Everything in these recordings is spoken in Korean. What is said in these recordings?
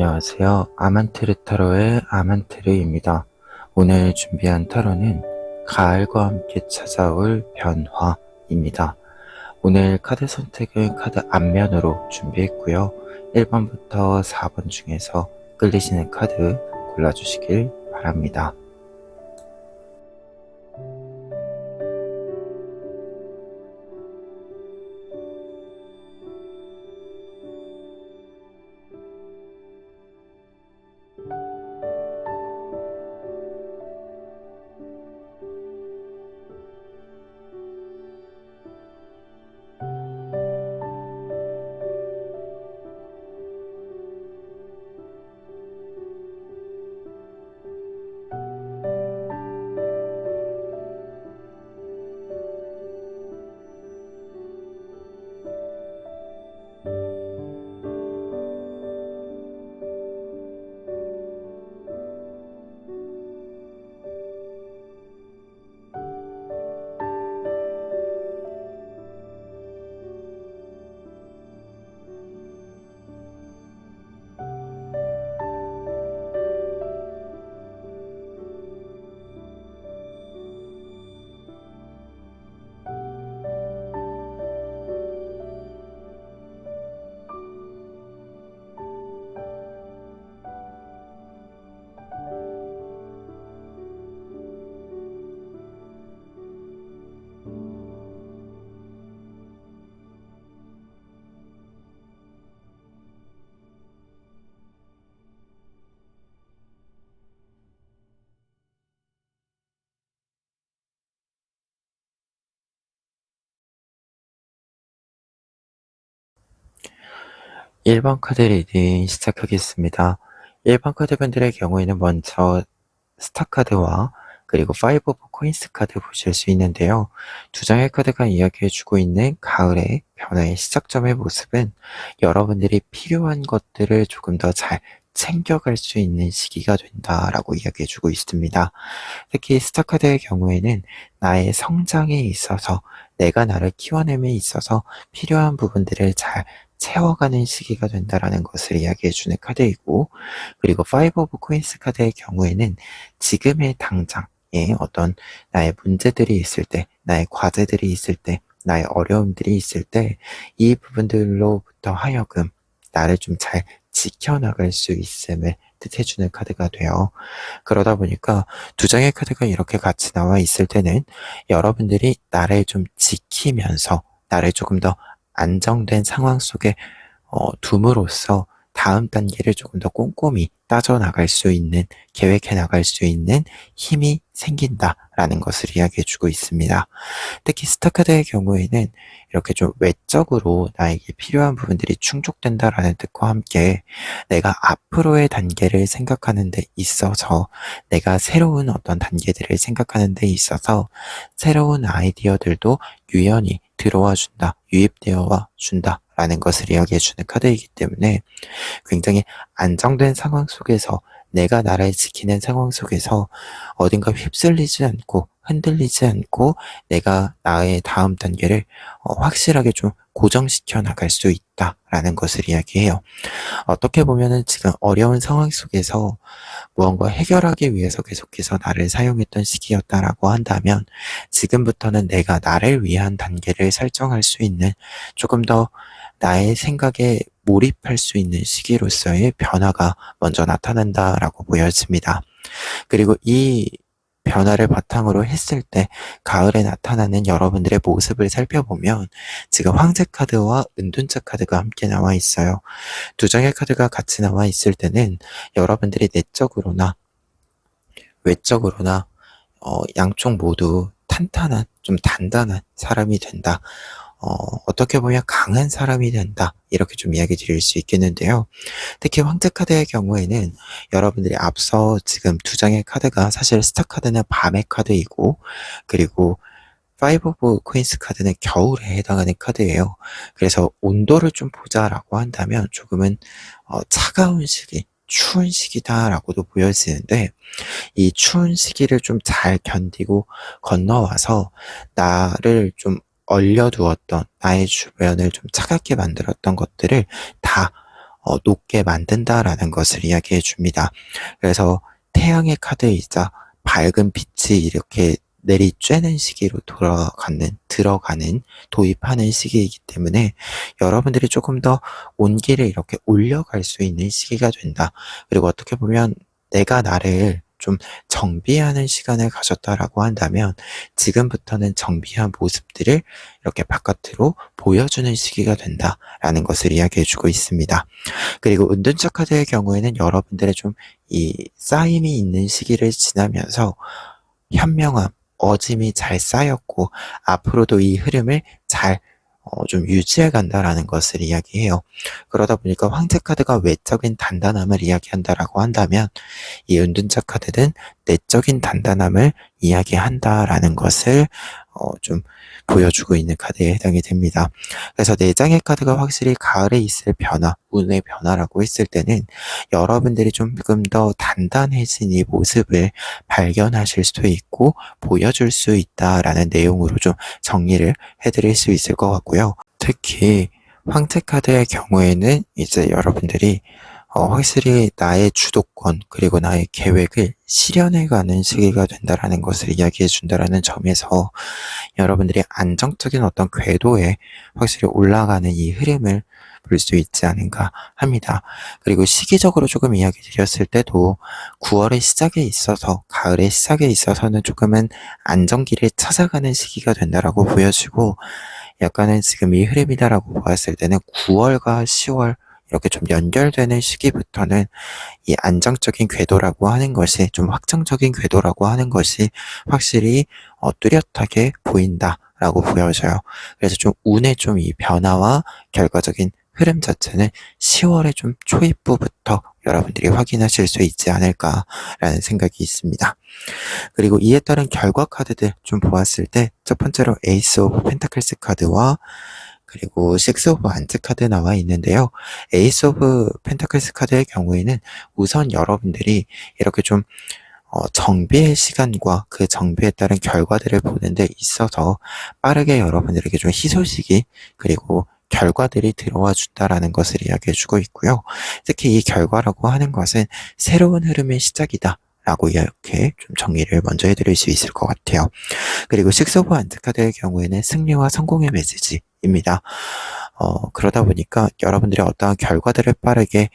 안녕하세요. 아만트르 타로의 아만트르입니다. 오늘 준비한 타로는 가을과 함께 찾아올 변화입니다. 오늘 카드 선택은 카드 앞면으로 준비했고요. 1번부터 4번 중에서 끌리시는 카드 골라주시길 바랍니다. 일 번 카드 리딩 시작하겠습니다. 1번 카드분들의 경우에는 먼저 스타 카드와 그리고 5 오브 코인스 카드 보실 수 있는데요. 두 장의 카드가 이야기해주고 있는 가을의 변화의 시작점의 모습은 여러분들이 필요한 것들을 조금 더 잘 챙겨갈 수 있는 시기가 된다라고 이야기해주고 있습니다. 특히 스타 카드의 경우에는 나의 성장에 있어서 내가 나를 키워냄에 있어서 필요한 부분들을 잘 채워가는 시기가 된다라는 것을 이야기해주는 카드이고, 그리고 5 오브 코인스 카드의 경우에는 지금의 당장에 어떤 나의 문제들이 있을 때, 나의 과제들이 있을 때, 나의 어려움들이 있을 때 이 부분들로부터 하여금 나를 좀 잘 지켜나갈 수 있음을 뜻해주는 카드가 돼요. 그러다 보니까 두 장의 카드가 이렇게 같이 나와 있을 때는 여러분들이 나를 좀 지키면서 나를 조금 더 안정된 상황 속에 둠으로써 다음 단계를 조금 더 꼼꼼히 따져나갈 수 있는, 계획해 나갈 수 있는 힘이 생긴다라는 것을 이야기해주고 있습니다. 특히 스타카드의 경우에는 이렇게 좀 외적으로 나에게 필요한 부분들이 충족된다라는 뜻과 함께 내가 앞으로의 단계를 생각하는 데 있어서, 내가 새로운 어떤 단계들을 생각하는 데 있어서 새로운 아이디어들도 유연히 들어와 준다, 유입되어 준다 라는 것을 이야기해주는 카드이기 때문에 굉장히 안정된 상황 속에서, 내가 나를 지키는 상황 속에서 어딘가 휩쓸리지 않고 흔들리지 않고 내가 나의 다음 단계를 확실하게 좀 고정시켜 나갈 수 있다라는 것을 이야기해요. 어떻게 보면은 지금 어려운 상황 속에서 무언가 해결하기 위해서 계속해서 나를 사용했던 시기였다라고 한다면, 지금부터는 내가 나를 위한 단계를 설정할 수 있는, 조금 더 나의 생각에 몰입할 수 있는 시기로서의 변화가 먼저 나타난다라고 보여집니다. 그리고 이 변화를 바탕으로 했을 때 가을에 나타나는 여러분들의 모습을 살펴보면 지금 황제 카드와 은둔자 카드가 함께 나와 있어요. 두 장의 카드가 같이 나와 있을 때는 여러분들이 내적으로나 외적으로나 양쪽 모두 탄탄한, 좀 단단한 사람이 된다. 어떻게 보면 강한 사람이 된다. 이렇게 좀 이야기 드릴 수 있겠는데요. 특히 황제 카드의 경우에는 여러분들이 앞서 지금 두 장의 카드가, 사실 스타 카드는 밤의 카드이고, 그리고 5 오브 코인스 카드는 겨울에 해당하는 카드예요. 그래서 온도를 좀 보자라고 한다면 조금은 차가운 시기, 추운 시기다라고도 보여지는데, 이 추운 시기를 좀 잘 견디고 건너와서 나를 좀 얼려두었던, 나의 주변을 좀 차갑게 만들었던 것들을 다 높게 만든다라는 것을 이야기해 줍니다. 그래서 태양의 카드이자 밝은 빛이 이렇게 내리쬐는 시기로 들어가는, 도입하는 시기이기 때문에 여러분들이 조금 더 온기를 이렇게 올려갈 수 있는 시기가 된다. 그리고 어떻게 보면 내가 나를 좀 정비하는 시간을 가졌다라고 한다면 지금부터는 정비한 모습들을 이렇게 바깥으로 보여주는 시기가 된다라는 것을 이야기해주고 있습니다. 그리고 은둔자 카드의 경우에는 여러분들의 좀 이 쌓임이 있는 시기를 지나면서 현명함, 어짐이 잘 쌓였고 앞으로도 이 흐름을 잘 좀 유지해 간다라는 것을 이야기해요. 그러다 보니까 황제 카드가 외적인 단단함을 이야기한다라고 한다면 이 은둔자 카드는 내적인 단단함을 이야기한다라는 것을 좀 보여주고 있는 카드에 해당이 됩니다. 그래서 네 장의 카드가 확실히 가을에 있을 변화, 운의 변화라고 했을 때는 여러분들이 조금 더 단단해진 이 모습을 발견하실 수도 있고 보여줄 수 있다라는 내용으로 좀 정리를 해드릴 수 있을 것 같고요. 특히 황제 카드의 경우에는 이제 여러분들이 확실히 나의 주도권 그리고 나의 계획을 실현해가는 시기가 된다라는 것을 이야기해 준다라는 점에서 여러분들이 안정적인 어떤 궤도에 확실히 올라가는 이 흐름을 볼 수 있지 않은가 합니다. 그리고 시기적으로 조금 이야기 드렸을 때도 9월의 시작에 있어서 가을의 시작에 있어서는 조금은 안정기를 찾아가는 시기가 된다라고 보여지고 약간은 지금 이 흐름이다라고 보았을 때는 9월과 10월 이렇게 좀 연결되는 시기부터는 이 안정적인 궤도라고 하는 것이 좀 확정적인 궤도라고 하는 것이 확실히 뚜렷하게 보인다라고 보여져요. 그래서 좀 운의 좀 이 변화와 결과적인 흐름 자체는 10월의 좀 초입부부터 여러분들이 확인하실 수 있지 않을까라는 생각이 있습니다. 그리고 이에 따른 결과 카드들 좀 보았을 때 첫 번째로 에이스 오브 펜타클스 카드와 그리고 식스 오브 안트 카드 나와 있는데요. 에이스 오브 펜타클스 카드의 경우에는 우선 여러분들이 이렇게 좀 정비의 시간과 그 정비에 따른 결과들을 보는 데 있어서 빠르게 여러분들에게 좀 희소식이 그리고 결과들이 들어와 준다라는 것을 이야기해 주고 있고요. 특히 이 결과라고 하는 것은 새로운 흐름의 시작이다. 라고 이렇게 좀 정리를 먼저 해드릴 수 있을 것 같아요. 그리고 식스 오브 안트 카드의 경우에는 승리와 성공의 메시지입니다. 그러다 보니까 여러분들의 어떠한 결과들을 빠르게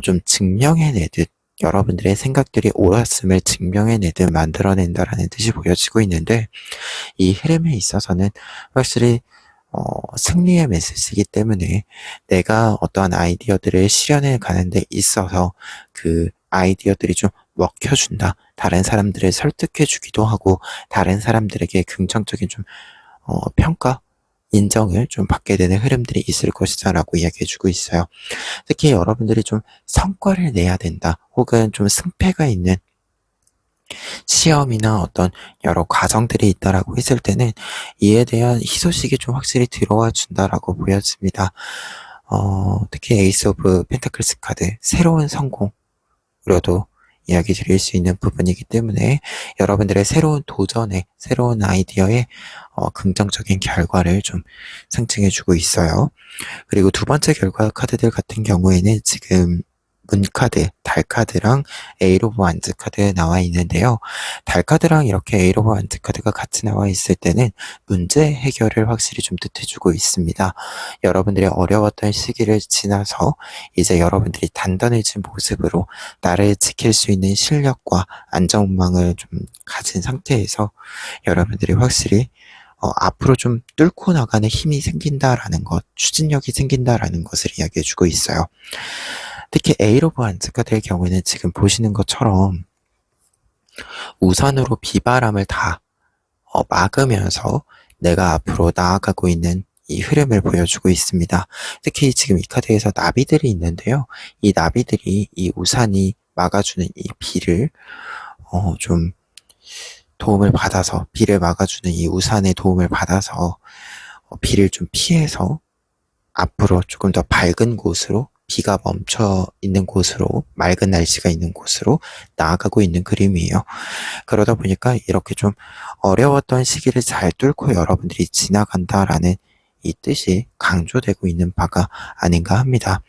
좀 증명해내듯 여러분들의 생각들이 옳았음을 증명해내듯 만들어낸다라는 뜻이 보여지고 있는데 이 흐름에 있어서는 확실히 승리의 메시지이기 때문에 내가 어떠한 아이디어들을 실현해 가는 데 있어서 그 아이디어들이 좀 먹혀준다. 다른 사람들을 설득해 주기도 하고 다른 사람들에게 긍정적인 좀 평가, 인정을 좀 받게 되는 흐름들이 있을 것이다 라고 이야기해 주고 있어요. 특히 여러분들이 좀 성과를 내야 된다. 혹은 좀 승패가 있는 시험이나 어떤 여러 과정들이 있다라고 했을 때는 이에 대한 희소식이 좀 확실히 들어와 준다라고 보여집니다. 특히 에이스 오브 펜타클스 카드, 새로운 성공으로도 이야기 드릴 수 있는 부분이기 때문에 여러분들의 새로운 도전에, 새로운 아이디어에 긍정적인 결과를 좀 상징해 주고 있어요. 그리고 두 번째 결과 카드들 같은 경우에는 지금 문카드, 달카드랑 에이로 오브 완즈 카드 나와 있는데요. 달카드랑 이렇게 에이로 오브 완즈 카드가 같이 나와 있을 때는 문제 해결을 확실히 좀 뜻해주고 있습니다. 여러분들의 어려웠던 시기를 지나서 이제 여러분들이 단단해진 모습으로 나를 지킬 수 있는 실력과 안정망을 좀 가진 상태에서 여러분들이 확실히 앞으로 좀 뚫고 나가는 힘이 생긴다라는 것, 추진력이 생긴다라는 것을 이야기해주고 있어요. 특히 에이로 오브 완즈 카드의 경우에는 지금 보시는 것처럼 우산으로 비바람을 다 막으면서 내가 앞으로 나아가고 있는 이 흐름을 보여주고 있습니다. 특히 지금 이 카드에서 나비들이 있는데요. 이 나비들이 이 우산이 막아주는 이 비를 좀 도움을 받아서, 비를 막아주는 이 우산의 도움을 받아서 비를 좀 피해서 앞으로 조금 더 밝은 곳으로, 비가 멈춰 있는 곳으로, 맑은 날씨가 있는 곳으로 나아가고 있는 그림이에요. 그러다 보니까 이렇게 좀 어려웠던 시기를 잘 뚫고 여러분들이 지나간다라는 이 뜻이 강조되고 있는 바가 아닌가 합니다.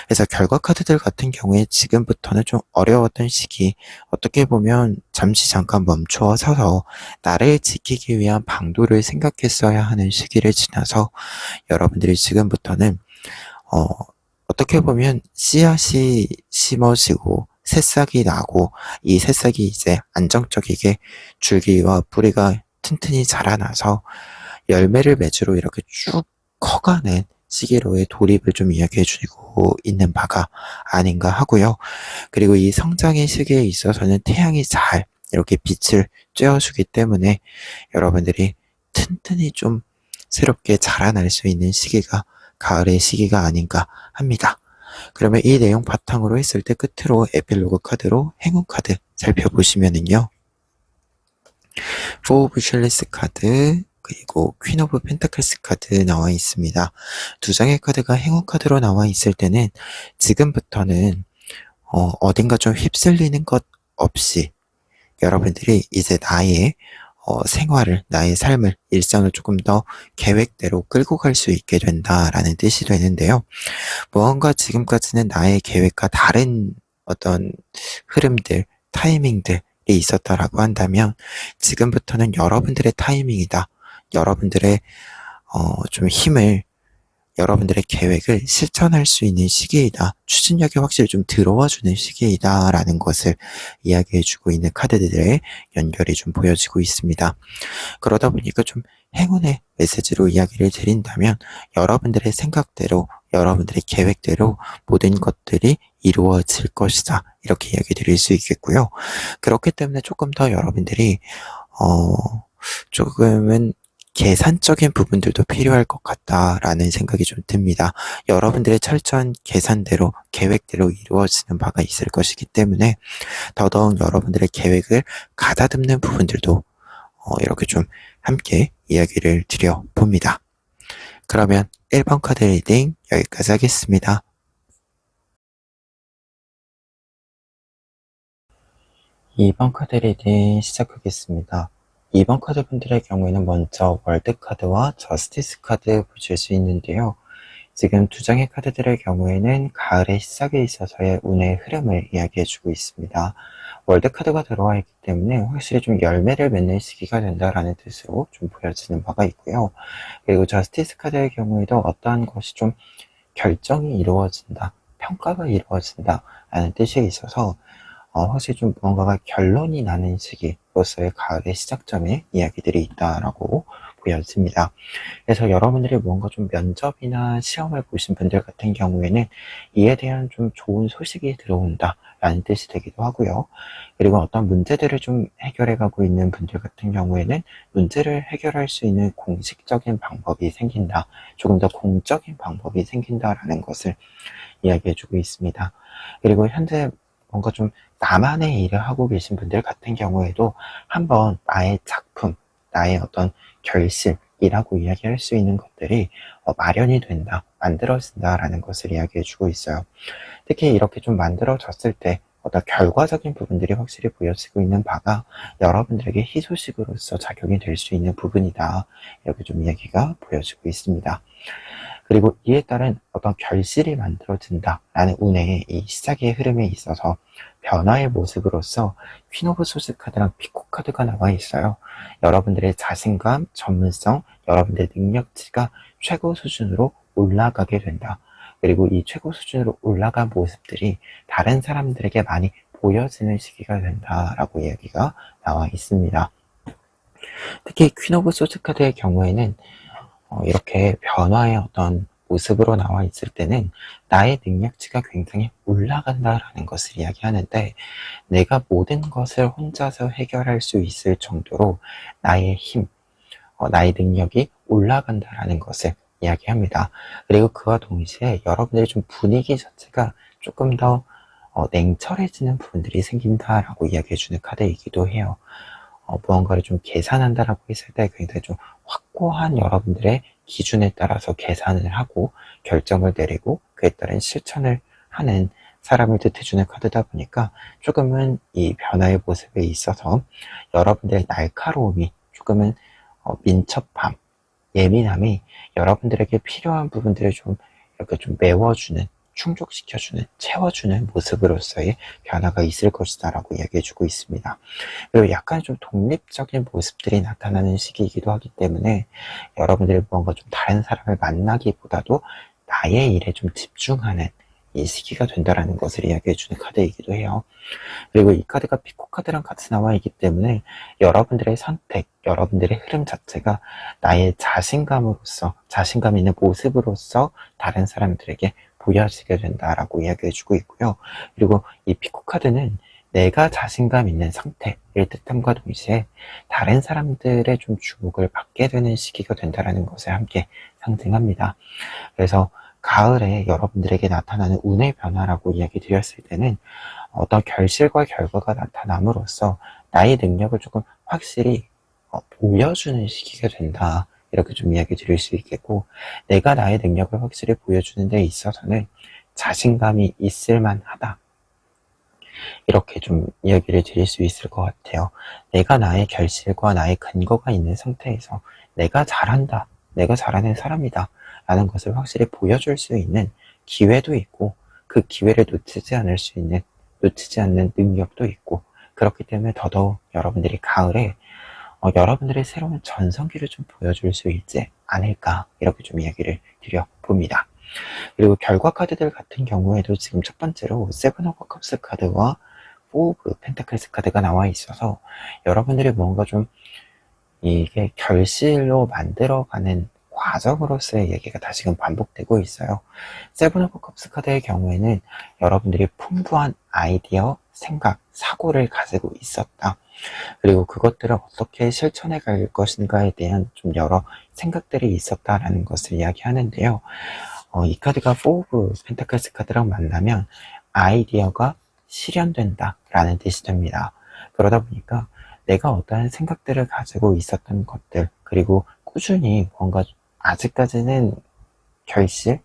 그래서 결과 카드들 같은 경우에 지금부터는 좀 어려웠던 시기, 어떻게 보면 잠시 잠깐 멈추어 서서 나를 지키기 위한 방도를 생각했어야 하는 시기를 지나서 여러분들이 지금부터는 어, 어떻게 보면 씨앗이 심어지고 새싹이 나고 이 새싹이 이제 안정적이게 줄기와 뿌리가 튼튼히 자라나서 열매를 맺으로 이렇게 쭉 커가는 시기로의 돌입을 좀 이야기해 주고 있는 바가 아닌가 하고요. 그리고 이 성장의 시기에 있어서는 태양이 잘 이렇게 빛을 쬐어주기 때문에 여러분들이 튼튼히 좀 새롭게 자라날 수 있는 시기가 가을의 시기가 아닌가 합니다. 그러면 이 내용 바탕으로 했을 때 끝으로 에필로그 카드로 행운 카드 살펴보시면은요. 4 오브 슐리스 카드 그리고 퀸 오브 펜타클스 카드 나와 있습니다. 두 장의 카드가 행운 카드로 나와 있을 때는 지금부터는 어딘가 좀 휩쓸리는 것 없이 여러분들이 이제 나의 생활을, 나의 삶을, 일상을 조금 더 계획대로 끌고 갈 수 있게 된다라는 뜻이 되는데요. 무언가 지금까지는 나의 계획과 다른 어떤 흐름들, 타이밍들이 있었다라고 한다면 지금부터는 여러분들의 타이밍이다. 여러분들의 좀 힘을 여러분들의 계획을 실천할 수 있는 시기이다. 추진력이 확실히 좀 들어와주는 시기이다. 라는 것을 이야기해주고 있는 카드들의 연결이 좀 보여지고 있습니다. 그러다 보니까 좀 행운의 메시지로 이야기를 드린다면 여러분들의 생각대로, 여러분들의 계획대로 모든 것들이 이루어질 것이다. 이렇게 이야기 드릴 수 있겠고요. 그렇기 때문에 조금 더 여러분들이 조금은 계산적인 부분들도 필요할 것 같다라는 생각이 좀 듭니다. 여러분들의 철저한 계산대로, 계획대로 이루어지는 바가 있을 것이기 때문에 더더욱 여러분들의 계획을 가다듬는 부분들도 이렇게 좀 함께 이야기를 드려봅니다. 그러면 1번 카드 리딩 여기까지 하겠습니다. 2번 카드 리딩 시작하겠습니다. 2번 카드 분들의 경우에는 먼저 월드 카드와 저스티스 카드 보실 수 있는데요. 지금 두 장의 카드들의 경우에는 가을의 시작에 있어서의 운의 흐름을 이야기해주고 있습니다. 월드 카드가 들어와 있기 때문에 확실히 좀 열매를 맺는 시기가 된다라는 뜻으로 좀 보여지는 바가 있고요. 그리고 저스티스 카드의 경우에도 어떠한 것이 좀 결정이 이루어진다, 평가가 이루어진다 라는 뜻이 있어서 확실히 좀 무언가가 결론이 나는 시기로서의 가을의 시작점에 이야기들이 있다라고 보여집니다. 그래서 여러분들이 무언가 좀 면접이나 시험을 보신 분들 같은 경우에는 이에 대한 좀 좋은 소식이 들어온다 라는 뜻이 되기도 하고요. 그리고 어떤 문제들을 좀 해결해 가고 있는 분들 같은 경우에는 문제를 해결할 수 있는 공식적인 방법이 생긴다, 조금 더 공적인 방법이 생긴다라는 것을 이야기해 주고 있습니다. 그리고 현재 뭔가 좀 나만의 일을 하고 계신 분들 같은 경우에도 한번 나의 작품, 나의 어떤 결실이라고 이야기할 수 있는 것들이 마련이 된다, 만들어진다라는 것을 이야기해 주고 있어요. 특히 이렇게 좀 만들어졌을 때 어떤 결과적인 부분들이 확실히 보여지고 있는 바가 여러분들에게 희소식으로서 작용이 될 수 있는 부분이다. 이렇게 좀 이야기가 보여지고 있습니다. 그리고 이에 따른 어떤 결실이 만들어진다라는 운의 이 시작의 흐름에 있어서 변화의 모습으로서 퀸 오브 소스 카드랑 피코 카드가 나와 있어요. 여러분들의 자신감, 전문성, 여러분들의 능력치가 최고 수준으로 올라가게 된다. 그리고 이 최고 수준으로 올라간 모습들이 다른 사람들에게 많이 보여지는 시기가 된다라고 이야기가 나와 있습니다. 특히 퀸 오브 소스 카드의 경우에는 이렇게 변화의 어떤 모습으로 나와 있을 때는 나의 능력치가 굉장히 올라간다라는 것을 이야기하는데, 내가 모든 것을 혼자서 해결할 수 있을 정도로 나의 힘, 나의 능력이 올라간다라는 것을 이야기합니다. 그리고 그와 동시에 여러분들의 좀 분위기 자체가 조금 더 냉철해지는 부분들이 생긴다라고 이야기해주는 카드이기도 해요. 무언가를 좀 계산한다라고 했을 때 굉장히 좀 확고한 여러분들의 기준에 따라서 계산을 하고 결정을 내리고 그에 따른 실천을 하는 사람을 뜻해주는 카드다 보니까 조금은 이 변화의 모습에 있어서 여러분들의 날카로움이 조금은 민첩함, 예민함이 여러분들에게 필요한 부분들을 좀 이렇게 좀 메워주는, 충족시켜주는, 채워주는 모습으로서의 변화가 있을 것이다 라고 이야기해주고 있습니다. 그리고 약간 좀 독립적인 모습들이 나타나는 시기이기도 하기 때문에 여러분들이 뭔가 좀 다른 사람을 만나기보다도 나의 일에 좀 집중하는 이 시기가 된다라는 것을 이야기해주는 카드이기도 해요. 그리고 이 카드가 피코 카드랑 같이 나와 있기 때문에 여러분들의 선택, 여러분들의 흐름 자체가 나의 자신감으로서, 자신감 있는 모습으로서 다른 사람들에게 보여지게 된다라고 이야기해주고 있고요. 그리고 이 피코 카드는 내가 자신감 있는 상태를 뜻함과 동시에 다른 사람들의 좀 주목을 받게 되는 시기가 된다는 것을 함께 상징합니다. 그래서 가을에 여러분들에게 나타나는 운의 변화라고 이야기 드렸을 때는 어떤 결실과 결과가 나타남으로써 나의 능력을 조금 확실히 보여주는 시기가 된다. 이렇게 좀 이야기 드릴 수 있겠고, 내가 나의 능력을 확실히 보여주는 데 있어서는 자신감이 있을 만하다. 이렇게 좀 이야기를 드릴 수 있을 것 같아요. 내가 나의 결실과 나의 근거가 있는 상태에서 내가 잘한다, 내가 잘하는 사람이다 라는 것을 확실히 보여줄 수 있는 기회도 있고, 그 기회를 놓치지 않는 능력도 있고, 그렇기 때문에 더더욱 여러분들이 가을에 여러분들의 새로운 전성기를 좀 보여줄 수 있지 않을까, 이렇게 좀 이야기를 드려봅니다. 그리고 결과 카드들 같은 경우에도 지금 첫 번째로 세븐 오브 컵스 카드와 4 오브 펜타클스 카드가 나와 있어서 여러분들이 뭔가 좀 이게 결실로 만들어가는 과정으로서의 얘기가 다시금 반복되고 있어요. 세븐 오브 컵스 카드의 경우에는 여러분들이 풍부한 아이디어, 생각, 사고를 가지고 있었다. 그리고 그것들을 어떻게 실천해 갈 것인가에 대한 좀 여러 생각들이 있었다라는 것을 이야기하는데요. 이 카드가 4 오브 펜타클스 카드랑 만나면 아이디어가 실현된다 라는 뜻이 됩니다. 그러다 보니까 내가 어떠한 생각들을 가지고 있었던 것들, 그리고 꾸준히 뭔가 아직까지는 결실,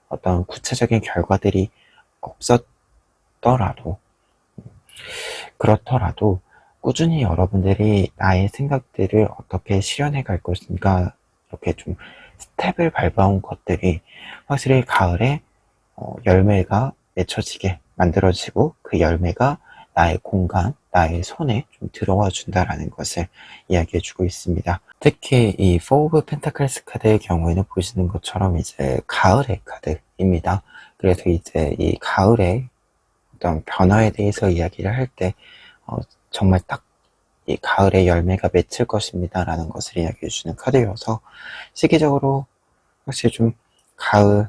어떤 구체적인 결과들이 없었더라도, 그렇더라도 꾸준히 여러분들이 나의 생각들을 어떻게 실현해 갈 것인가, 이렇게 좀 스텝을 밟아온 것들이 확실히 가을에 열매가 맺혀지게 만들어지고, 그 열매가 나의 공간, 나의 손에 좀 들어와 준다라는 것을 이야기해 주고 있습니다. 특히 이 4 오브 펜타클스 카드의 경우에는 보시는 것처럼 이제 가을의 카드입니다. 그래서 이제 이 가을의 어떤 변화에 대해서 이야기를 할 때 정말 딱 이 가을에 열매가 맺힐 것입니다 라는 것을 이야기해 주는 카드여서, 시기적으로 확실히 좀 가을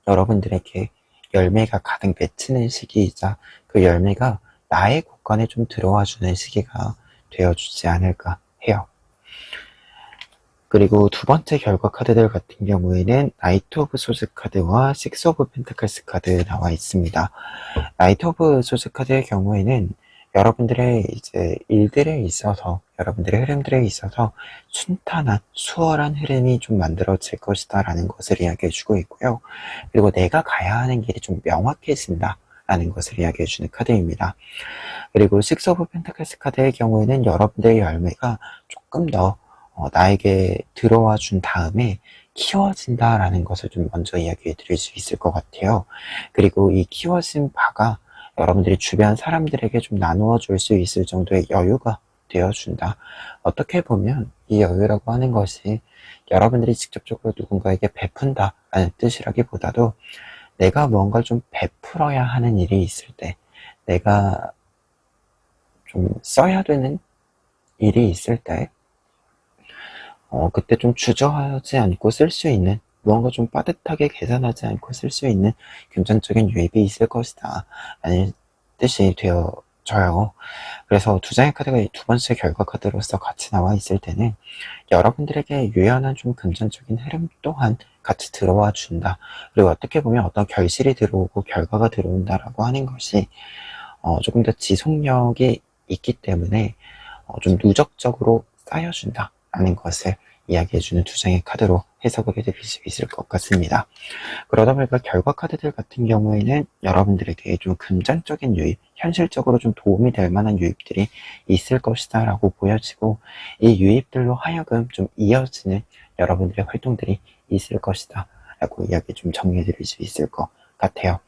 여러분들에게 열매가 가득 맺히는 시기이자 그 열매가 나의 곳간에 좀 들어와 주는 시기가 되어주지 않을까 해요. 그리고 두 번째 결과 카드들 같은 경우에는 나이트 오브 소즈 카드와 6 오브 펜타클스 카드 나와 있습니다. 나이트 오브 소즈 카드의 경우에는 여러분들의 이제 일들에 있어서, 여러분들의 흐름들에 있어서 순탄한, 수월한 흐름이 좀 만들어질 것이다 라는 것을 이야기해 주고 있고요. 그리고 내가 가야 하는 길이 좀 명확해진다 라는 것을 이야기해 주는 카드입니다. 그리고 6 오브 펜타클스 카드의 경우에는 여러분들의 열매가 조금 더 나에게 들어와 준 다음에 키워진다 라는 것을 좀 먼저 이야기해 드릴 수 있을 것 같아요. 그리고 이 키워진 바가 여러분들이 주변 사람들에게 좀 나누어 줄 수 있을 정도의 여유가 되어준다. 어떻게 보면 이 여유라고 하는 것이 여러분들이 직접적으로 누군가에게 베푼다 라는 뜻이라기보다도, 내가 뭔가를 좀 베풀어야 하는 일이 있을 때, 내가 좀 써야 되는 일이 있을 때, 그때 좀 주저하지 않고 쓸 수 있는, 무언가 좀 빠듯하게 계산하지 않고 쓸 수 있는 금전적인 유입이 있을 것이다 라는 뜻이 되어져요. 그래서 두 장의 카드가 두 번째 결과 카드로서 같이 나와 있을 때는 여러분들에게 유연한 좀 금전적인 흐름 또한 같이 들어와 준다. 그리고 어떻게 보면 어떤 결실이 들어오고 결과가 들어온다라고 하는 것이 조금 더 지속력이 있기 때문에 좀 누적적으로 쌓여준다 라는 것을 이야기해주는 두 장의 카드로 해석을 해드릴 수 있을 것 같습니다. 그러다 보니까 결과 카드들 같은 경우에는 여러분들에게 좀 금전적인 유입, 현실적으로 좀 도움이 될 만한 유입들이 있을 것이다 라고 보여지고, 이 유입들로 하여금 좀 이어지는 여러분들의 활동들이 있을 것이다 라고 이야기 좀 정리해 드릴 수 있을 것 같아요.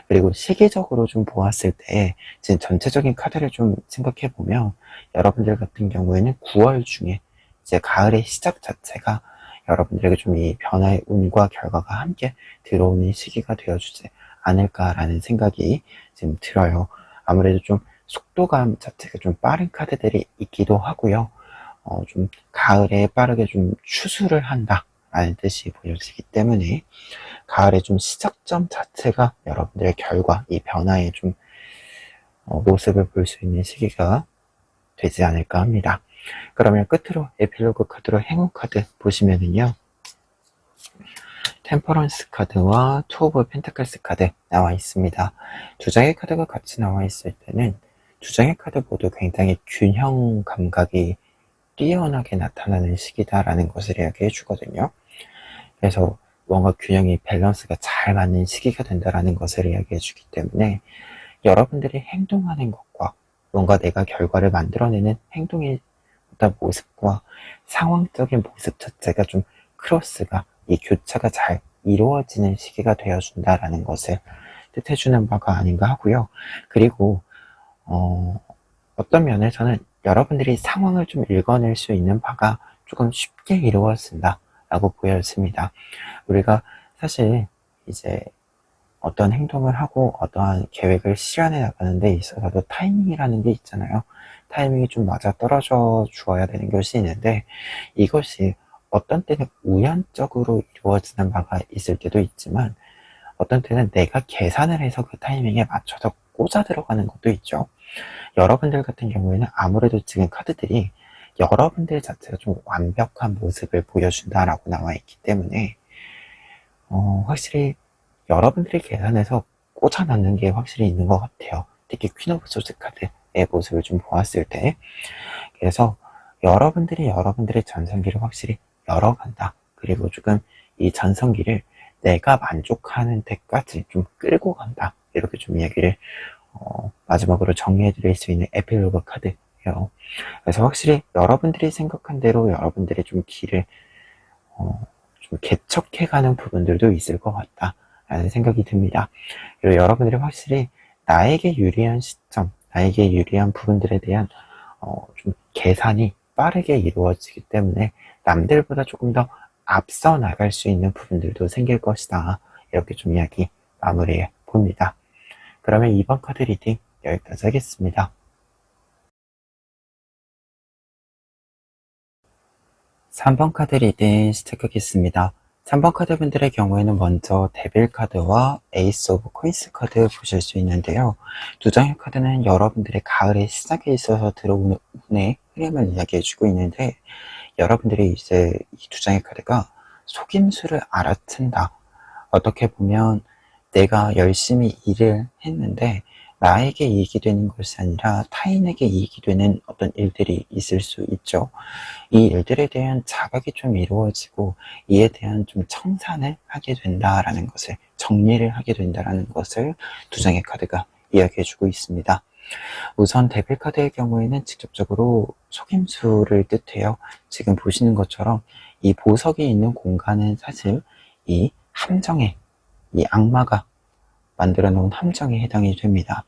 그리고 시기적으로 좀 보았을 때 지금 전체적인 카드를 좀 생각해 보면, 여러분들 같은 경우에는 9월 중에 이제 가을의 시작 자체가 여러분들에게 좀 이 변화의 운과 결과가 함께 들어오는 시기가 되어주지 않을까라는 생각이 지금 들어요. 아무래도 좀 속도감 자체가 좀 빠른 카드들이 있기도 하고요. 좀 가을에 빠르게 좀 추수를 한다 라는 뜻이 보여지기 때문에, 가을의 좀 시작점 자체가 여러분들의 결과, 이 변화의 좀 모습을 볼 수 있는 시기가 되지 않을까 합니다. 그러면 끝으로 에필로그 카드로 행운 카드 보시면은요, 템퍼런스 카드와 투 오브 펜타클스 카드 나와 있습니다. 두 장의 카드가 같이 나와 있을 때는 두 장의 카드 모두 굉장히 균형 감각이 뛰어나게 나타나는 시기다라는 것을 이야기해 주거든요. 그래서 뭔가 균형이 밸런스가 잘 맞는 시기가 된다라는 것을 이야기해 주기 때문에, 여러분들이 행동하는 것과 뭔가 내가 결과를 만들어내는 행동의 어떤 모습과 상황적인 모습 자체가 좀 크로스가, 이 교차가 잘 이루어지는 시기가 되어준다라는 것을 뜻해주는 바가 아닌가 하고요. 그리고 어떤 면에서는 여러분들이 상황을 좀 읽어낼 수 있는 바가 조금 쉽게 이루어진다 라고 보여집니다. 우리가 사실 이제 어떤 행동을 하고 어떠한 계획을 실현해 나가는 데 있어서도 타이밍이라는 게 있잖아요. 타이밍이 좀 맞아 떨어져 주어야 되는 것이 있는데, 이것이 어떤 때는 우연적으로 이루어지는 바가 있을 때도 있지만, 어떤 때는 내가 계산을 해서 그 타이밍에 맞춰서 꽂아 들어가는 것도 있죠. 여러분들 같은 경우에는 아무래도 지금 카드들이 여러분들 자체가 좀 완벽한 모습을 보여준다라고 나와 있기 때문에, 확실히 여러분들이 계산해서 꽂아넣는 게 확실히 있는 것 같아요. 특히 퀸 오브 소드 카드의 모습을 좀 보았을 때. 그래서 여러분들이 여러분들의 전성기를 확실히 열어간다. 그리고 조금 이 전성기를 내가 만족하는 데까지 좀 끌고 간다. 이렇게 좀 이야기를 마지막으로 정리해 드릴 수 있는 에필로그 카드예요. 그래서 확실히 여러분들이 생각한 대로 여러분들의 좀 길을 좀 개척해가는 부분들도 있을 것 같다 라는 생각이 듭니다. 그리고 여러분들이 확실히 나에게 유리한 시점, 나에게 유리한 부분들에 대한 좀 계산이 빠르게 이루어지기 때문에 남들보다 조금 더 앞서 나갈 수 있는 부분들도 생길 것이다, 이렇게 좀 이야기 마무리해 봅니다. 그러면 이번 카드 리딩 여기까지 하겠습니다. 3번 카드 리딩 시작하겠습니다. 3번 카드 분들의 경우에는 먼저 데빌 카드와 에이스 오브 코인스 카드 보실 수 있는데요. 두 장의 카드는 여러분들의 가을의 시작에 있어서 들어오는 운의 흐름을 이야기해주고 있는데, 여러분들이 이제 이 두 장의 카드가 속임수를 알아챈다. 어떻게 보면 내가 열심히 일을 했는데 나에게 이익이 되는 것이 아니라 타인에게 이익이 되는 어떤 일들이 있을 수 있죠. 이 일들에 대한 자각이 좀 이루어지고 이에 대한 좀 청산을 하게 된다라는 것을, 정리를 하게 된다라는 것을 두 장의 카드가 이야기해주고 있습니다. 우선 데빌 카드의 경우에는 직접적으로 속임수를 뜻해요. 지금 보시는 것처럼 이 보석이 있는 공간은 사실 이 함정에, 이 악마가 만들어 놓은 함정에 해당이 됩니다.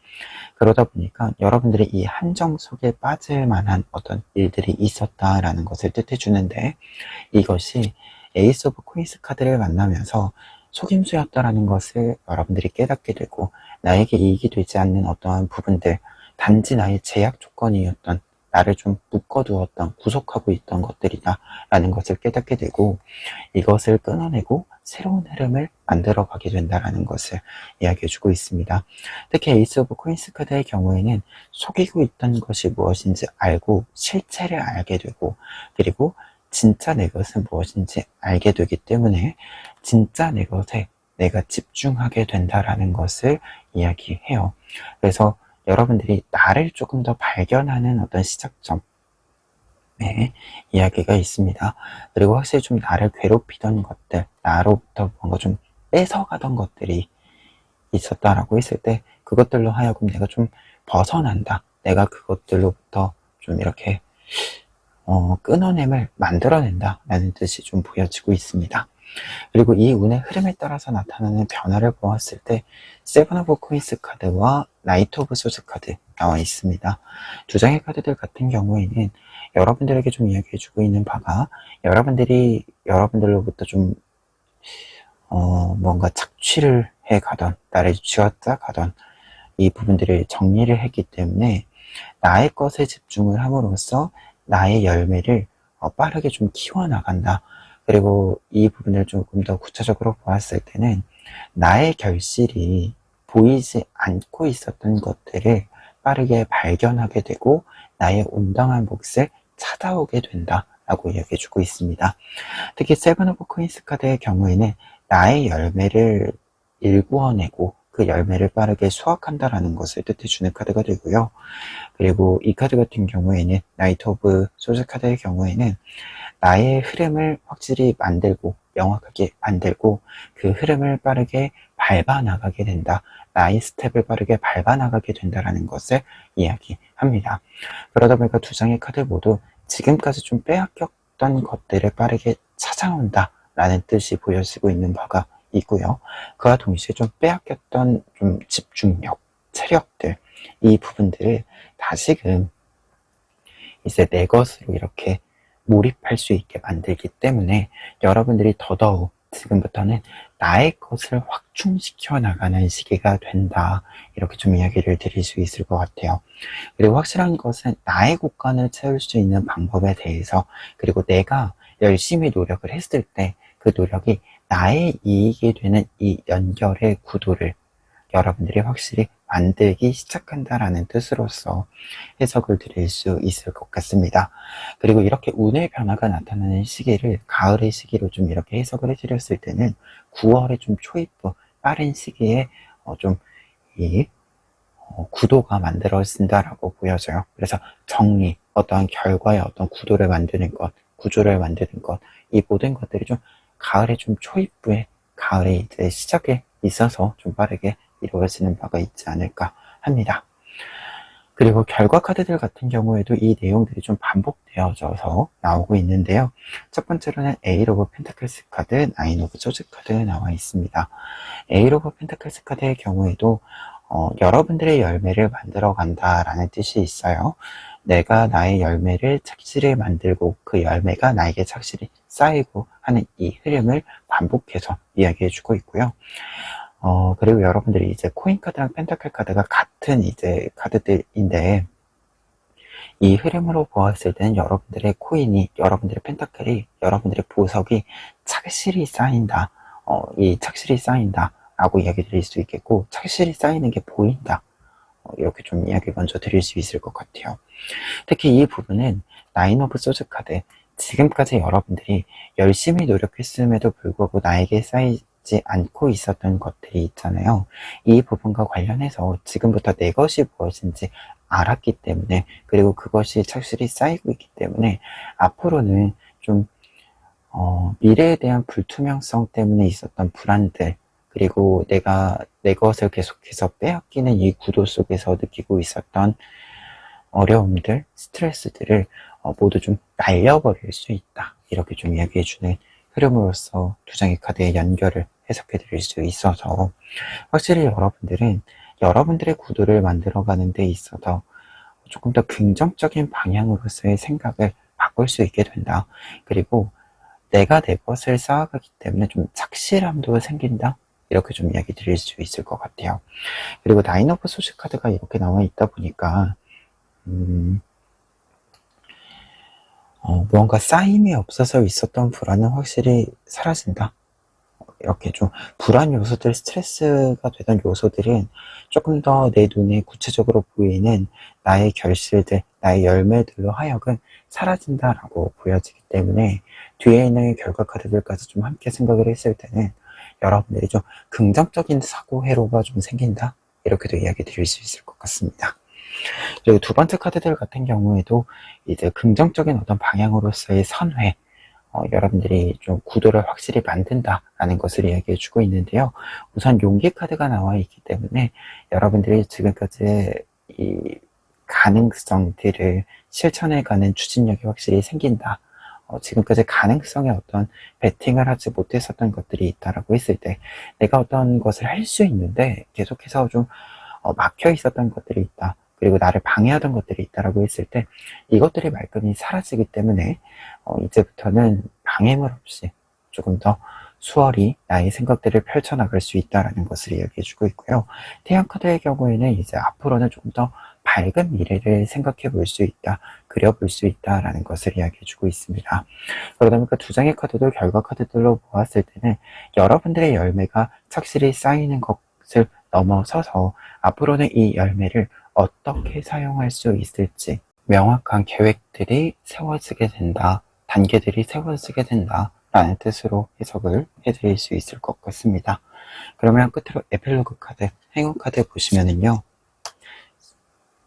그러다 보니까 여러분들이 이 함정 속에 빠질 만한 어떤 일들이 있었다라는 것을 뜻해 주는데, 이것이 에이스 오브 코인스 카드를 만나면서 속임수였다라는 것을 여러분들이 깨닫게 되고, 나에게 이익이 되지 않는 어떠한 부분들, 단지 나의 제약 조건이었던, 나를 좀 묶어두었던, 구속하고 있던 것들이다 라는 것을 깨닫게 되고, 이것을 끊어내고 새로운 흐름을 만들어가게 된다는 것을 이야기해주고 있습니다. 특히 에이스 오브 코인스 카드의 경우에는 속이고 있던 것이 무엇인지 알고 실체를 알게 되고, 그리고 진짜 내 것은 무엇인지 알게 되기 때문에 진짜 내 것에 내가 집중하게 된다라는 것을 이야기해요. 그래서 여러분들이 나를 조금 더 발견하는 어떤 시작점, 이야기가 있습니다. 그리고 확실히 좀 나를 괴롭히던 것들, 나로부터 뭔가 좀 뺏어가던 것들이 있었다라고 했을 때 그것들로 하여금 내가 좀 벗어난다. 내가 그것들로부터 좀 이렇게 끊어냄을 만들어낸다 라는 뜻이 좀 보여지고 있습니다. 그리고 이 운의 흐름에 따라서 나타나는 변화를 보았을 때 세븐 오브 코인스 카드와 나이트 오브 소드 카드 나와 있습니다. 두 장의 카드들 같은 경우에는 여러분들에게 좀 이야기해주고 있는 바가 여러분들로부터 좀 뭔가 착취를 해가던 나를 쥐었다 가던 이 부분들을 정리를 했기 때문에 나의 것에 집중을 함으로써 나의 열매를 빠르게 좀 키워나간다. 그리고 이 부분을 조금 더 구체적으로 보았을 때는 나의 결실이 보이지 않고 있었던 것들을 빠르게 발견하게 되고 나의 온당한 몫을 찾아오게 된다라고 이야기해주고 있습니다. 특히 세븐 오브 코인스 카드의 경우에는 나의 열매를 일구어내고 그 열매를 빠르게 수확한다라는 것을 뜻해주는 카드가 되고요. 그리고 이 카드 같은 경우에는 나이트 오브 소드 카드의 경우에는 나의 흐름을 확실히 만들고 명확하게 만들고 그 흐름을 빠르게 밟아 나가게 된다. 나의 스텝을 빠르게 밟아 나가게 된다라는 것을 이야기합니다. 그러다 보니까 두 장의 카드 모두 지금까지 좀 빼앗겼던 것들을 빠르게 찾아온다 라는 뜻이 보여지고 있는 바가 있고요. 그와 동시에 좀 빼앗겼던 좀 집중력, 체력들 이 부분들을 다시금 이제 내 것으로 이렇게 몰입할 수 있게 만들기 때문에 여러분들이 더더욱 지금부터는 나의 것을 확충시켜 나가는 시기가 된다. 이렇게 좀 이야기를 드릴 수 있을 것 같아요. 그리고 확실한 것은 나의 곳간을 채울 수 있는 방법에 대해서 그리고 내가 열심히 노력을 했을 때 그 노력이 나의 이익이 되는 이 연결의 구도를 여러분들이 확실히 만들기 시작한다라는 뜻으로서 해석을 드릴 수 있을 것 같습니다. 그리고 이렇게 운의 변화가 나타나는 시기를 가을의 시기로 좀 이렇게 해석을 해드렸을 때는 9월의 좀 초입부 빠른 시기에 좀 이 구도가 만들어진다라고 보여져요. 그래서 정리, 어떠한 결과의 어떤 구도를 만드는 것, 구조를 만드는 것, 이 모든 것들이 좀 가을의 좀 초입부에 가을의 이제 시작에 있어서 좀 빠르게 이루어지는 바가 있지 않을까 합니다. 그리고 결과 카드들 같은 경우에도 이 내용들이 좀 반복되어져서 나오고 있는데요. 첫 번째로는 에잇 오브 펜타클스 카드, 나인 오브 소즈 카드 나와 있습니다. 에잇 오브 펜타클스 카드의 경우에도 여러분들의 열매를 만들어 간다라는 뜻이 있어요. 내가 나의 열매를 착실히 만들고 그 열매가 나에게 착실히 쌓이고 하는 이 흐름을 반복해서 이야기해주고 있고요. 그리고 여러분들이 이제 코인 카드랑 펜타클 카드가 같은 이제 카드들인데 이 흐름으로 보았을 때는 여러분들의 코인이, 여러분들의 펜타클이, 여러분들의 보석이 착실히 쌓인다. 이 착실히 쌓인다. 라고 이야기 드릴 수 있겠고, 착실히 쌓이는 게 보인다. 이렇게 좀 이야기 먼저 드릴 수 있을 것 같아요. 특히 이 부분은 나인 오브 소즈 카드, 지금까지 여러분들이 열심히 노력했음에도 불구하고 나에게 쌓이지 않고 있었던 것들이 있잖아요. 이 부분과 관련해서 지금부터 내 것이 무엇인지 알았기 때문에, 그리고 그것이 착실히 쌓이고 있기 때문에 앞으로는 좀 미래에 대한 불투명성 때문에 있었던 불안들, 그리고 내가 내 것을 계속해서 빼앗기는 이 구도 속에서 느끼고 있었던 어려움들, 스트레스들을 모두 좀 날려버릴 수 있다. 이렇게 좀 이야기해주는 흐름으로서 두 장의 카드의 연결을 해석해 드릴 수 있어서 확실히 여러분들은 여러분들의 구도를 만들어가는 데 있어서 조금 더 긍정적인 방향으로서의 생각을 바꿀 수 있게 된다. 그리고 내가 내 것을 쌓아가기 때문에 좀 착실함도 생긴다. 이렇게 좀 이야기 드릴 수 있을 것 같아요. 그리고 나인 오브 소드 카드가 이렇게 나와 있다 보니까 무언가 쌓임이 없어서 있었던 불안은 확실히 사라진다. 이렇게 좀 불안 요소들, 스트레스가 되던 요소들은 조금 더 내 눈에 구체적으로 보이는 나의 결실들, 나의 열매들로 하여금 사라진다라고 보여지기 때문에 뒤에 있는 결과 카드들까지 좀 함께 생각을 했을 때는 여러분들이 좀 긍정적인 사고 회로가 좀 생긴다. 이렇게도 이야기 드릴 수 있을 것 같습니다. 그리고 두 번째 카드들 같은 경우에도 이제 긍정적인 어떤 방향으로서의 선회, 여러분들이 좀 구도를 확실히 만든다라는 것을 이야기해 주고 있는데요. 우선 용기 카드가 나와 있기 때문에 여러분들이 지금까지 이 가능성들을 실천해가는 추진력이 확실히 생긴다. 지금까지 가능성에 어떤 베팅을 하지 못했었던 것들이 있다라고 했을 때 내가 어떤 것을 할 수 있는데 계속해서 좀 막혀 있었던 것들이 있다. 그리고 나를 방해하던 것들이 있다라고 했을 때 이것들이 말끔히 사라지기 때문에 이제부터는 방해물 없이 조금 더 수월히 나의 생각들을 펼쳐나갈 수 있다라는 것을 이야기해주고 있고요. 태양 카드의 경우에는 이제 앞으로는 조금 더 밝은 미래를 생각해 볼 수 있다, 그려볼 수 있다라는 것을 이야기해주고 있습니다. 그러다 보니까 두 장의 카드도 결과 카드들로 보았을 때는 여러분들의 열매가 착실히 쌓이는 것을 넘어서서 앞으로는 이 열매를 어떻게 사용할 수 있을지 명확한 계획들이 세워지게 된다, 단계들이 세워지게 된다 라는 뜻으로 해석을 해드릴 수 있을 것 같습니다. 그러면 끝으로 에필로그 카드, 행운 카드 보시면은요,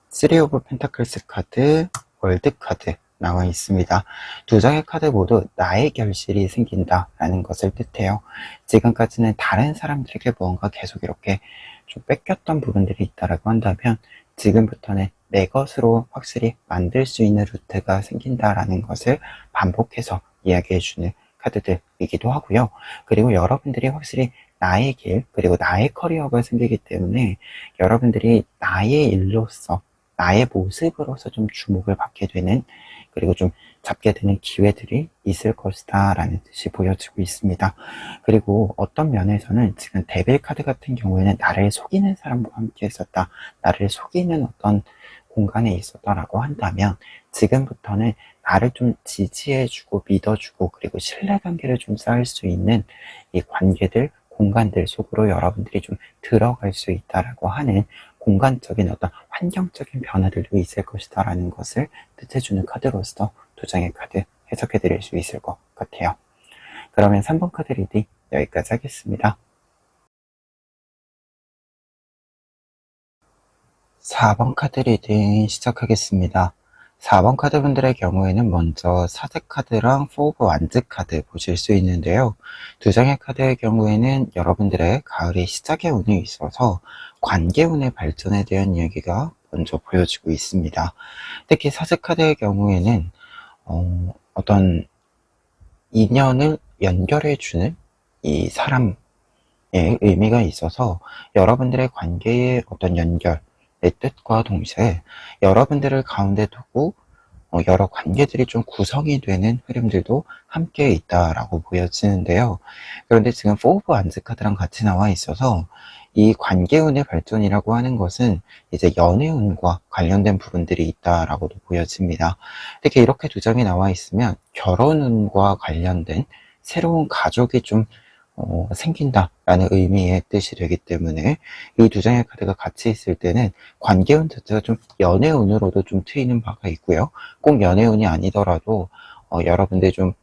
3 오브 펜타클스 카드, 월드 카드 나와 있습니다. 두 장의 카드 모두 나의 결실이 생긴다라는 것을 뜻해요. 지금까지는 다른 사람들에게 무언가 계속 이렇게 좀 뺏겼던 부분들이 있다라고 한다면 지금부터는 내 것으로 확실히 만들 수 있는 루트가 생긴다라는 것을 반복해서 이야기해주는 카드들이기도 하고요. 그리고 여러분들이 확실히 나의 길, 그리고 나의 커리어가 생기기 때문에 여러분들이 나의 일로서, 나의 모습으로서 좀 주목을 받게 되는, 그리고 좀 잡게 되는 기회들이 있을 것이다 라는 뜻이 보여지고 있습니다. 그리고 어떤 면에서는 지금 데빌 카드 같은 경우에는 나를 속이는 사람과 함께 했었다, 나를 속이는 어떤 공간에 있었다라고 한다면 지금부터는 나를 좀 지지해주고 믿어주고 그리고 신뢰관계를 좀 쌓을 수 있는 이 관계들, 공간들 속으로 여러분들이 좀 들어갈 수 있다라고 하는 공간적인 어떤 환경적인 변화들도 있을 것이다 라는 것을 뜻해주는 카드로서 두 장의 카드 해석해 드릴 수 있을 것 같아요. 그러면 3번 카드 리딩 여기까지 하겠습니다. 4번 카드 리딩 시작하겠습니다. 4번 카드 분들의 경우에는 먼저 사제 카드랑 4 오브 완즈 카드 보실 수 있는데요. 두 장의 카드의 경우에는 여러분들의 가을의 시작의 운에 있어서 관계 운의 발전에 대한 이야기가 먼저 보여지고 있습니다. 특히 사제 카드의 경우에는 어떤 인연을 연결해주는 이 사람의 의미가 있어서 여러분들의 관계의 어떤 연결, 내 뜻과 동시에 여러분들을 가운데 두고 여러 관계들이 좀 구성이 되는 흐름들도 함께 있다라고 보여지는데요. 그런데 지금 4 오브 완즈 카드랑 같이 나와 있어서 이 관계운의 발전이라고 하는 것은 이제 연애운과 관련된 부분들이 있다라고도 보여집니다. 특히 이렇게 두 장이 나와 있으면 결혼운과 관련된 새로운 가족이 좀 생긴다라는 의미의 뜻이 되기 때문에 이 두 장의 카드가 같이 있을 때는 관계운 자체가 좀 연애운으로도 좀 트이는 바가 있고요. 꼭 연애운이 아니더라도 여러분들 좀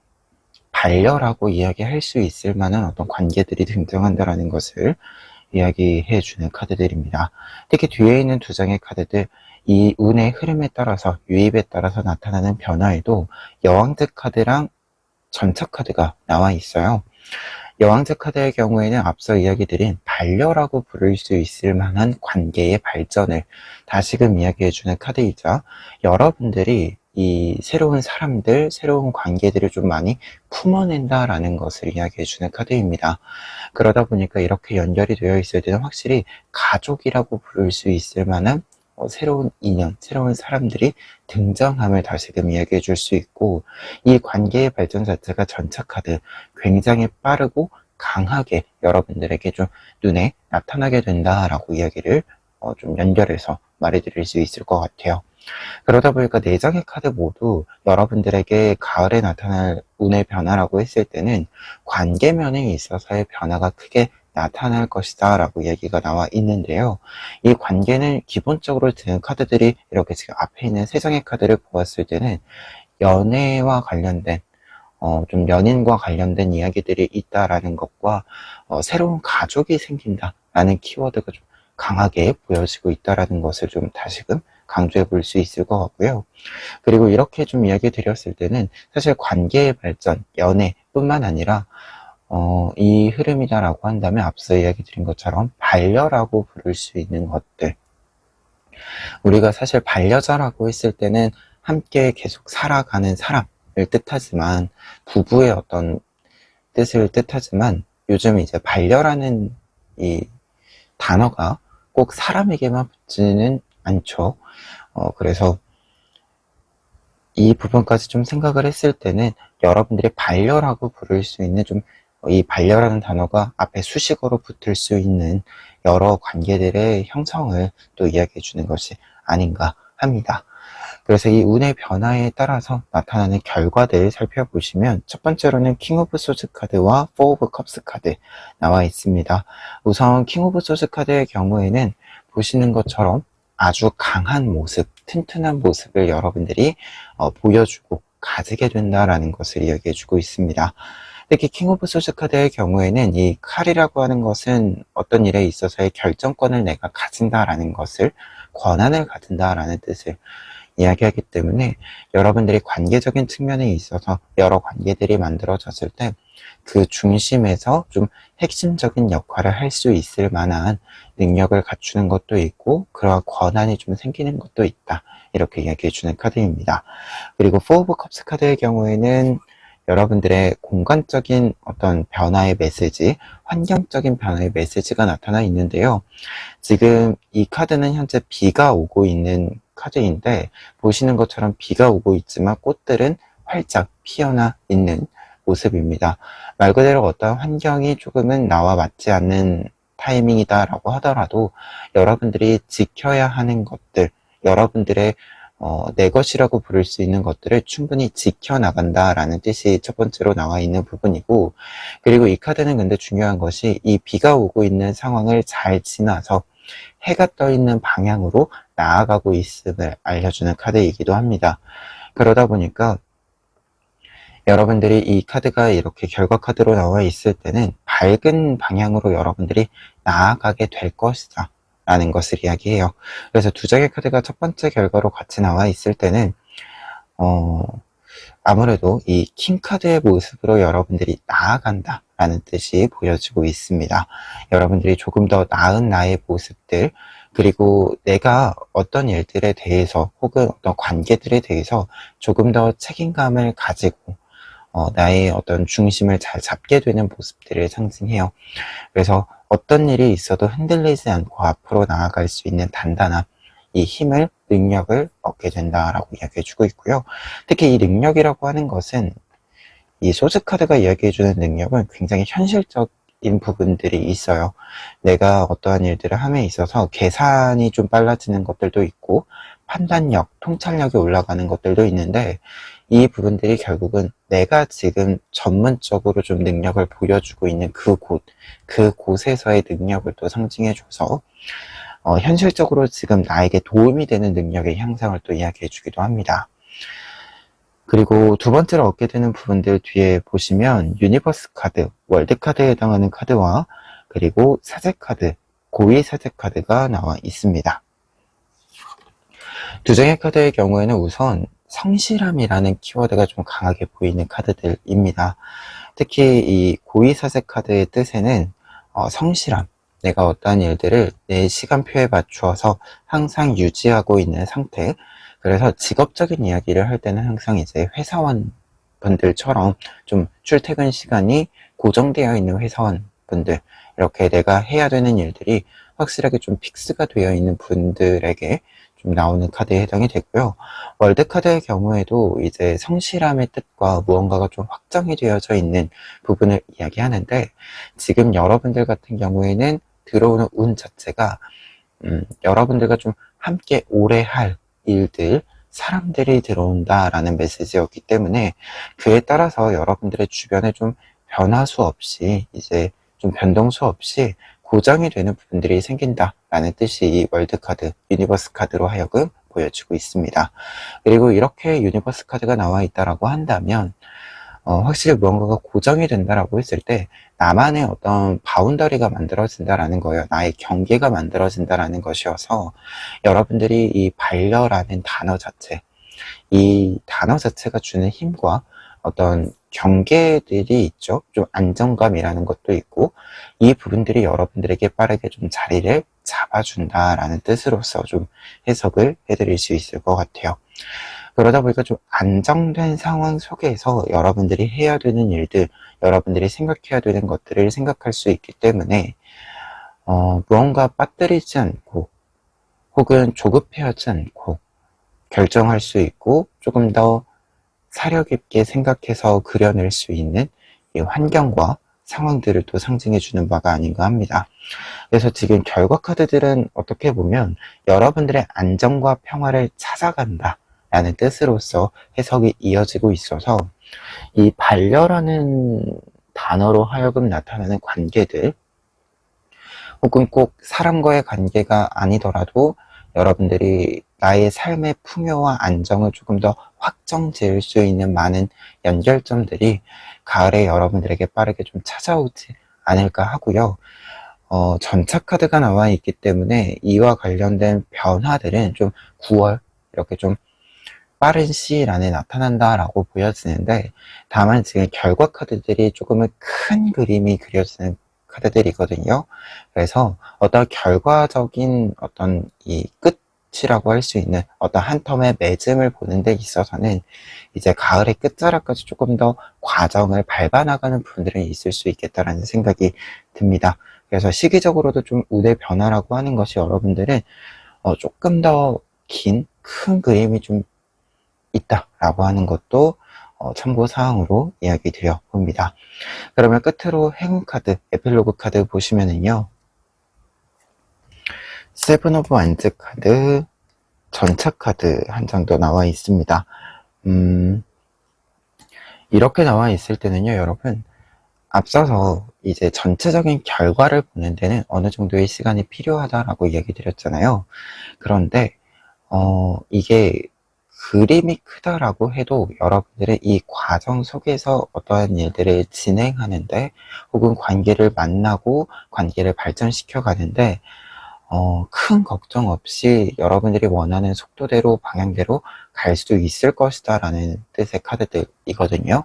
발열하고 이야기할 수 있을 만한 어떤 관계들이 등장한다라는 것을 이야기해 주는 카드들입니다. 특히 뒤에 있는 두 장의 카드들, 이 운의 흐름에 따라서, 유입에 따라서 나타나는 변화에도 여왕제 카드랑 전차 카드가 나와 있어요. 여왕제 카드의 경우에는 앞서 이야기 드린 반려라고 부를 수 있을 만한 관계의 발전을 다시금 이야기해주는 카드이자 여러분들이 이 새로운 사람들, 새로운 관계들을 좀 많이 품어낸다라는 것을 이야기해주는 카드입니다. 그러다 보니까 이렇게 연결이 되어 있을 때는 확실히 가족이라고 부를 수 있을 만한 새로운 인연, 새로운 사람들이 등장함을 다시금 이야기해 줄 수 있고, 이 관계의 발전 자체가 전차 카드, 굉장히 빠르고 강하게 여러분들에게 좀 눈에 나타나게 된다라고 이야기를 좀 연결해서 말해드릴 수 있을 것 같아요. 그러다 보니까 네 장의 카드 모두 여러분들에게 가을에 나타날 운의 변화라고 했을 때는 관계면에 있어서의 변화가 크게 나타날 것이다 라고 얘기가 나와 있는데요. 이 관계는 기본적으로 드는 카드들이 이렇게 지금 앞에 있는 세 장의 카드를 보았을 때는 연애와 관련된 좀 연인과 관련된 이야기들이 있다라는 것과 새로운 가족이 생긴다라는 키워드가 좀 강하게 보여지고 있다라는 것을 좀 다시금 강조해 볼 수 있을 것 같고요. 그리고 이렇게 좀 이야기 드렸을 때는 사실 관계의 발전, 연애뿐만 아니라 이 흐름이다라고 한다면 앞서 이야기 드린 것처럼 반려라고 부를 수 있는 것들. 우리가 사실 반려자라고 했을 때는 함께 계속 살아가는 사람을 뜻하지만, 부부의 어떤 뜻을 뜻하지만, 요즘 이제 반려라는 이 단어가 꼭 사람에게만 붙지는 않죠. 그래서 이 부분까지 좀 생각을 했을 때는 여러분들이 반려라고 부를 수 있는 이 반려라는 단어가 앞에 수식어로 붙을 수 있는 여러 관계들의 형성을 또 이야기해 주는 것이 아닌가 합니다. 그래서 이 운의 변화에 따라서 나타나는 결과들 살펴보시면, 첫 번째로는 킹 오브 소즈 카드와 포 오브 컵스 카드 나와 있습니다. 우선 킹 오브 소즈 카드의 경우에는 보시는 것처럼 아주 강한 모습, 튼튼한 모습을 여러분들이 보여주고 가지게 된다라는 것을 이야기해 주고 있습니다. 특히 킹 오브 소즈 카드의 경우에는 이 칼이라고 하는 것은 어떤 일에 있어서의 결정권을 내가 가진다라는 것을, 권한을 가진다라는 뜻을 이야기하기 때문에, 여러분들이 관계적인 측면에 있어서 여러 관계들이 만들어졌을 때 그 중심에서 좀 핵심적인 역할을 할 수 있을 만한 능력을 갖추는 것도 있고, 그러한 권한이 좀 생기는 것도 있다, 이렇게 이야기해 주는 카드입니다. 그리고 포 오브 컵스 카드의 경우에는 여러분들의 공간적인 어떤 변화의 메시지, 환경적인 변화의 메시지가 나타나 있는데요. 지금 이 카드는 현재 비가 오고 있는 카드인데, 보시는 것처럼 비가 오고 있지만 꽃들은 활짝 피어나 있는 모습입니다. 말 그대로 어떤 환경이 조금은 나와 맞지 않는 타이밍이다라고 하더라도 여러분들이 지켜야 하는 것들, 여러분들의 내 것이라고 부를 수 있는 것들을 충분히 지켜나간다라는 뜻이 첫 번째로 나와 있는 부분이고, 그리고 이 카드는 근데 중요한 것이 이 비가 오고 있는 상황을 잘 지나서 해가 떠 있는 방향으로 나아가고 있음을 알려주는 카드이기도 합니다. 그러다 보니까 여러분들이 이 카드가 이렇게 결과 카드로 나와 있을 때는 밝은 방향으로 여러분들이 나아가게 될 것이다 라는 것을 이야기해요. 그래서 두 장의 카드가 첫 번째 결과로 같이 나와 있을 때는 아무래도 이 킹 카드의 모습으로 여러분들이 나아간다 라는 뜻이 보여지고 있습니다. 여러분들이 조금 더 나은 나의 모습들, 그리고 내가 어떤 일들에 대해서 혹은 어떤 관계들에 대해서 조금 더 책임감을 가지고 나의 어떤 중심을 잘 잡게 되는 모습들을 상징해요. 그래서 어떤 일이 있어도 흔들리지 않고 앞으로 나아갈 수 있는 단단함, 이 힘을, 능력을 얻게 된다라고 이야기해주고 있고요. 특히 이 능력이라고 하는 것은, 이 소즈 카드가 이야기해주는 능력은 굉장히 현실적인 부분들이 있어요. 내가 어떠한 일들을 함에 있어서 계산이 좀 빨라지는 것들도 있고, 판단력, 통찰력이 올라가는 것들도 있는데, 이 부분들이 결국은 내가 지금 전문적으로 좀 능력을 보여주고 있는 그곳에서의 능력을 또 상징해줘서 현실적으로 지금 나에게 도움이 되는 능력의 향상을 또 이야기해 주기도 합니다. 그리고 두 번째로 얻게 되는 부분들 뒤에 보시면 유니버스 카드, 월드 카드에 해당하는 카드와 그리고 사제 카드, 고위 사제 카드가 나와 있습니다. 두 장의 카드의 경우에는 우선 성실함이라는 키워드가 좀 강하게 보이는 카드들입니다. 특히 이 고위 사제 카드의 뜻에는 성실함, 내가 어떠한 일들을 내 시간표에 맞추어서 항상 유지하고 있는 상태. 그래서 직업적인 이야기를 할 때는 항상 이제 회사원 분들처럼 좀 출퇴근 시간이 고정되어 있는 회사원 분들, 이렇게 내가 해야 되는 일들이 확실하게 좀 픽스가 되어 있는 분들에게 좀 나오는 카드에 해당이 되고요. 월드 카드의 경우에도 이제 성실함의 뜻과 무언가가 좀 확정이 되어져 있는 부분을 이야기하는데, 지금 여러분들 같은 경우에는 들어오는 운 자체가 여러분들과 좀 함께 오래 할 일들, 사람들이 들어온다라는 메시지였기 때문에, 그에 따라서 여러분들의 주변에 좀 변화수 없이, 이제 좀 변동수 없이 고정이 되는 부분들이 생긴다라는 뜻이 이 월드 카드, 유니버스 카드로 하여금 보여지고 있습니다. 그리고 이렇게 유니버스 카드가 나와 있다라고 한다면 확실히 무언가가 고정이 된다라고 했을 때 나만의 어떤 바운더리가 만들어진다라는 거예요. 나의 경계가 만들어진다라는 것이어서 여러분들이 이 반려라는 단어 자체, 이 단어 자체가 주는 힘과 어떤 경계들이 있죠. 좀 안정감이라는 것도 있고, 이 부분들이 여러분들에게 빠르게 좀 자리를 잡아준다라는 뜻으로서 좀 해석을 해드릴 수 있을 것 같아요. 그러다 보니까 좀 안정된 상황 속에서 여러분들이 해야 되는 일들, 여러분들이 생각해야 되는 것들을 생각할 수 있기 때문에 무언가 빠뜨리지 않고 혹은 조급해하지 않고 결정할 수 있고 조금 더 사려 깊게 생각해서 그려낼 수 있는 이 환경과 상황들을 또 상징해 주는 바가 아닌가 합니다. 그래서 지금 결과 카드들은 어떻게 보면 여러분들의 안정과 평화를 찾아간다 라는 뜻으로서 해석이 이어지고 있어서 이 반려라는 단어로 하여금 나타나는 관계들, 혹은 꼭 사람과의 관계가 아니더라도 여러분들이 나의 삶의 풍요와 안정을 조금 더 확정 지을 수 있는 많은 연결점들이 가을에 여러분들에게 빠르게 좀 찾아오지 않을까 하고요. 전차 카드가 나와 있기 때문에 이와 관련된 변화들은 좀 9월 이렇게 좀 빠른 시일 안에 나타난다라고 보여지는데, 다만 지금 결과 카드들이 조금은 큰 그림이 그려지는 카드들이거든요. 그래서 어떤 결과적인 어떤 이 끝이라고 할 수 있는 어떤 한 텀의 맺음을 보는 데 있어서는 이제 가을의 끝자락까지 조금 더 과정을 밟아나가는 부분들은 있을 수 있겠다라는 생각이 듭니다. 그래서 시기적으로도 좀 운의 변화라고 하는 것이 여러분들은 조금 더 긴, 큰 그림이 좀 있다라고 하는 것도 참고사항으로 이야기 드려 봅니다. 그러면 끝으로 행운 카드, 에필로그 카드 보시면은요, 세븐 오브 완즈 카드, 전차 카드 한 장 더 나와 있습니다. 이렇게 나와 있을 때는요, 여러분, 앞서서 이제 전체적인 결과를 보는 데는 어느 정도의 시간이 필요하다라고 이야기 드렸잖아요. 그런데 이게 그림이 크다라고 해도 여러분들의 이 과정 속에서 어떠한 일들을 진행하는데, 혹은 관계를 만나고 관계를 발전시켜 가는데 큰 걱정 없이 여러분들이 원하는 속도대로 방향대로 갈 수 있을 것이다 라는 뜻의 카드들이거든요.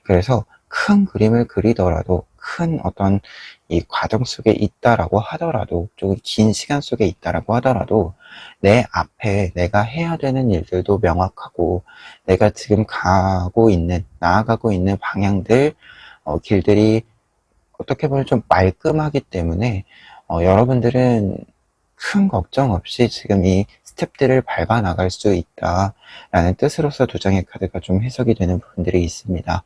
그래서 큰 그림을 그리더라도, 큰 어떤 이 과정 속에 있다라고 하더라도, 조금 긴 시간 속에 있다라고 하더라도 내 앞에 내가 해야 되는 일들도 명확하고, 내가 지금 나아가고 있는 방향들, 길들이 어떻게 보면 좀 말끔하기 때문에 여러분들은 큰 걱정 없이 지금 이 스텝들을 밟아 나갈 수 있다라는 뜻으로서 두 장의 카드가 좀 해석이 되는 부분들이 있습니다.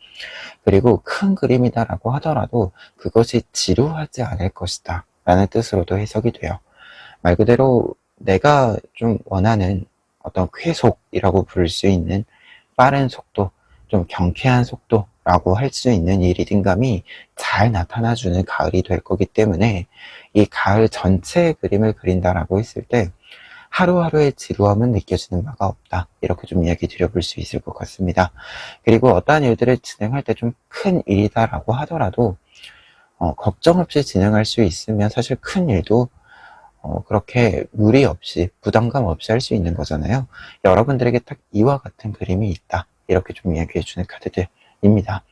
그리고 큰 그림이다라고 하더라도 그것이 지루하지 않을 것이다 라는 뜻으로도 해석이 돼요. 말 그대로 내가 좀 원하는 어떤 쾌속이라고 부를 수 있는 빠른 속도, 좀 경쾌한 속도라고 할 수 있는 이 리듬감이 잘 나타나주는 가을이 될 거기 때문에, 이 가을 전체의 그림을 그린다라고 했을 때 하루하루의 지루함은 느껴지는 바가 없다, 이렇게 좀 이야기 드려볼 수 있을 것 같습니다. 그리고 어떠한 일들을 진행할 때 좀 큰 일이다라고 하더라도 걱정 없이 진행할 수 있으면 사실 큰 일도 그렇게 무리 없이, 부담감 없이 할 수 있는 거잖아요. 여러분들에게 딱 이와 같은 그림이 있다, 이렇게 좀 이야기해주는 카드들입니다.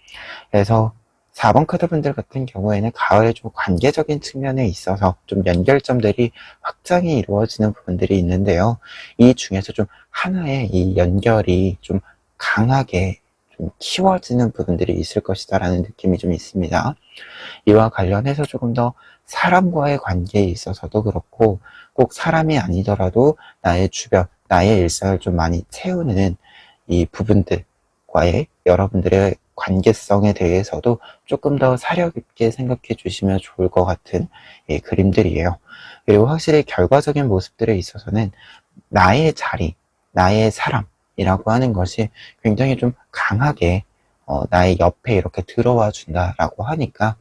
그래서 4번 카드분들 같은 경우에는 가을에 좀 관계적인 측면에 있어서 좀 연결점들이 확장이 이루어지는 부분들이 있는데요. 이 중에서 좀 하나의 이 연결이 좀 강하게 좀 키워지는 부분들이 있을 것이다 라는 느낌이 좀 있습니다. 이와 관련해서 조금 더 사람과의 관계에 있어서도 그렇고, 꼭 사람이 아니더라도 나의 주변, 나의 일상을 좀 많이 채우는 이 부분들과의 여러분들의 관계성에 대해서도 조금 더 사려 깊게 생각해 주시면 좋을 것 같은 그림들이에요. 그리고 확실히 결과적인 모습들에 있어서는 나의 자리, 나의 사람이라고 하는 것이 굉장히 좀 강하게 나의 옆에 이렇게 들어와 준다라고 하니까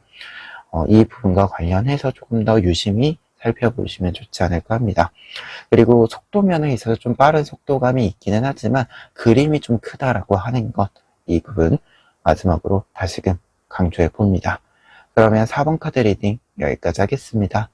이 부분과 관련해서 조금 더 유심히 살펴보시면 좋지 않을까 합니다. 그리고 속도면에 있어서 좀 빠른 속도감이 있기는 하지만 그림이 좀 크다라고 하는 것, 이 부분 마지막으로 다시금 강조해 봅니다. 그러면 4번 카드 리딩 여기까지 하겠습니다.